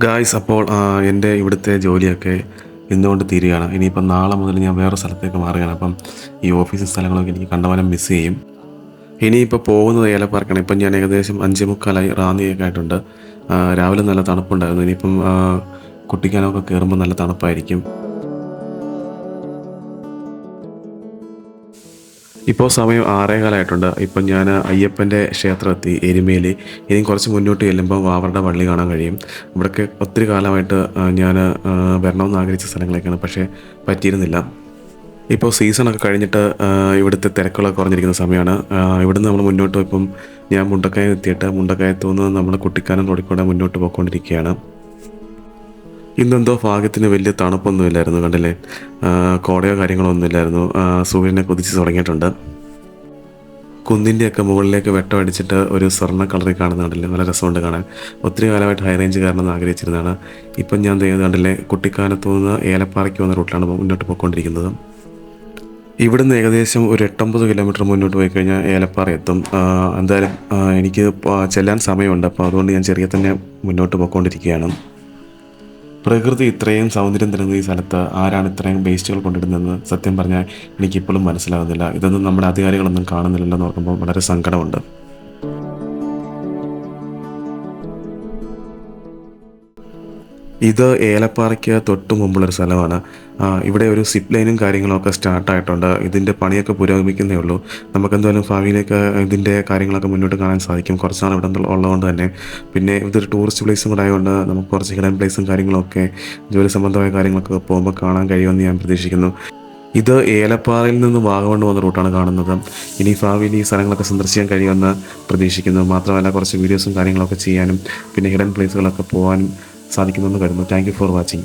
Guys അപ്പോൾ എൻ്റെ ഇവിടുത്തെ ജോലിയൊക്കെ ഇന്നുകൊണ്ട് തീരുകയാണ്. ഇനിയിപ്പം നാളെ മുതൽ ഞാൻ വേറെ സ്ഥലത്തേക്ക് മാറുകയാണ്. അപ്പം ഈ ഓഫീസ് സ്ഥലങ്ങളൊക്കെ എനിക്ക് കണ്ടമാനം മിസ് ചെയ്യും. ഇനിയിപ്പോൾ പോകുന്നത് ഏലപ്പാർക്കാണ്. ഇപ്പം ഞാൻ ഏകദേശം 5:45 റാന്നിയൊക്കെ ആയിട്ടുണ്ട്. രാവിലെ നല്ല തണുപ്പുണ്ടായിരുന്നു. ഇനിയിപ്പം കുട്ടിക്കാനൊക്കെ കയറുമ്പോൾ നല്ല തണുപ്പായിരിക്കും. ഇപ്പോൾ സമയം 6:15 ഇപ്പം ഞാൻ അയ്യപ്പൻ്റെ ക്ഷേത്രമെത്തി എരുമേലി. ഇനിയും കുറച്ച് മുന്നോട്ട് ചെല്ലുമ്പോൾ വാവറുടെ പള്ളി കാണാൻ കഴിയും. ഇവിടേക്ക് ഒത്തിരി കാലമായിട്ട് ഞാൻ വരണമെന്ന് ആഗ്രഹിച്ച സ്ഥലങ്ങളൊക്കെയാണ്, പക്ഷേ പറ്റിയിരുന്നില്ല. ഇപ്പോൾ സീസണൊക്കെ കഴിഞ്ഞിട്ട് ഇവിടുത്തെ തിരക്കുകളൊക്കെ കുറഞ്ഞിരിക്കുന്ന സമയമാണ്. ഇവിടുന്ന് നമ്മൾ മുന്നോട്ട് ഇപ്പം ഞാൻ മുണ്ടക്കയം എത്തിയിട്ട് മുണ്ടക്കയത്തു നിന്ന് നമ്മൾ കുട്ടിക്കാനം റോഡിൽ മുന്നോട്ട് പോയിക്കൊണ്ടിരിക്കുകയാണ്. ഇന്നെന്തോ ഭാഗ്യത്തിന് വലിയ തണുപ്പൊന്നുമില്ലായിരുന്നു, കണ്ടില്ലേ? കോടയോ കാര്യങ്ങളോ ഒന്നുമില്ലായിരുന്നു. സൂര്യനെ കുതിച്ച് തുടങ്ങിയിട്ടുണ്ട്. കുന്നിൻ്റെയൊക്കെ മുകളിലേക്ക് വെട്ടം അടിച്ചിട്ട് ഒരു സ്വർണ്ണ കളറിൽ കാണുന്ന കണ്ടില്ലേ, നല്ല രസമുണ്ട് കാണാൻ. ഒത്തിരി കാലമായിട്ട് ഹൈ റേഞ്ച് കാരണം ആഗ്രഹിച്ചിരുന്നതാണ്. ഇപ്പം ഞാൻ ചെയ്യുന്നത് കണ്ടില്ലേ, കുട്ടിക്കാനത്തു നിന്ന് ഏലപ്പാറയ്ക്ക് വന്ന റൂട്ടിലാണ് മുന്നോട്ട് പോയിക്കൊണ്ടിരിക്കുന്നത്. ഇവിടുന്ന് ഏകദേശം ഒരു 8-9 കിലോമീറ്റർ മുന്നോട്ട് പോയി കഴിഞ്ഞാൽ ഏലപ്പാറ എത്തും. എന്തായാലും എനിക്ക് ചെല്ലാൻ സമയമുണ്ട്, അപ്പോൾ അതുകൊണ്ട് ഞാൻ ചെറിയ തന്നെ മുന്നോട്ട് പോയിക്കൊണ്ടിരിക്കുകയാണ്. പ്രകൃതി ഇത്രയും സൗന്ദര്യം തരുന്ന ഈ സ്ഥലത്ത് ആരാണ് ഇത്രയും വേസ്റ്റുകൾ കൊണ്ടിടുന്നതെന്ന് സത്യം പറഞ്ഞാൽ എനിക്കിപ്പോഴും മനസ്സിലാകുന്നില്ല. ഇതൊന്നും നമ്മുടെ അധികാരികളൊന്നും കാണുന്നില്ലല്ലോ എന്ന് ഓർക്കുമ്പോൾ വളരെ സങ്കടമുണ്ട്. ഇത് ഏലപ്പാറയ്ക്ക് തൊട്ട് മുമ്പുള്ളൊരു സ്ഥലമാണ്. ഇവിടെ ഒരു സിപ്പ് ലൈനും കാര്യങ്ങളൊക്കെ സ്റ്റാർട്ടായിട്ടുണ്ട്. ഇതിൻ്റെ പണിയൊക്കെ പുരോഗമിക്കുന്നേ ഉള്ളൂ. നമുക്കെന്തായാലും ഭാവിയിലേക്ക് ഇതിൻ്റെ കാര്യങ്ങളൊക്കെ മുന്നോട്ട് കാണാൻ സാധിക്കും. കുറച്ചാണ് ഇവിടെ ഉള്ളതുകൊണ്ട് തന്നെ. പിന്നെ ഇതൊരു ടൂറിസ്റ്റ് പ്ലേസും കൂടെ ആയതുകൊണ്ട് നമുക്ക് കുറച്ച് ഹിഡൻ പ്ലേസും കാര്യങ്ങളൊക്കെ ജോലി സംബന്ധമായ കാര്യങ്ങളൊക്കെ പോകുമ്പോൾ കാണാൻ കഴിയുമെന്ന് ഞാൻ പ്രതീക്ഷിക്കുന്നു. ഇത് ഏലപ്പാറയിൽ നിന്ന് വാഗമൺ വന്ന റൂട്ടാണ് കാണുന്നത്. ഇനി ഭാവിയിൽ ഈ സ്ഥലങ്ങളൊക്കെ സന്ദർശിക്കാൻ കഴിയുമെന്ന് പ്രതീക്ഷിക്കുന്നു. മാത്രമല്ല കുറച്ച് വീഡിയോസും കാര്യങ്ങളൊക്കെ ചെയ്യാനും പിന്നെ ഹിഡൻ പ്ലേസുകളൊക്കെ പോകാനും സാധിക്കുമെന്ന് കരുതുന്നു. Thank you for watching.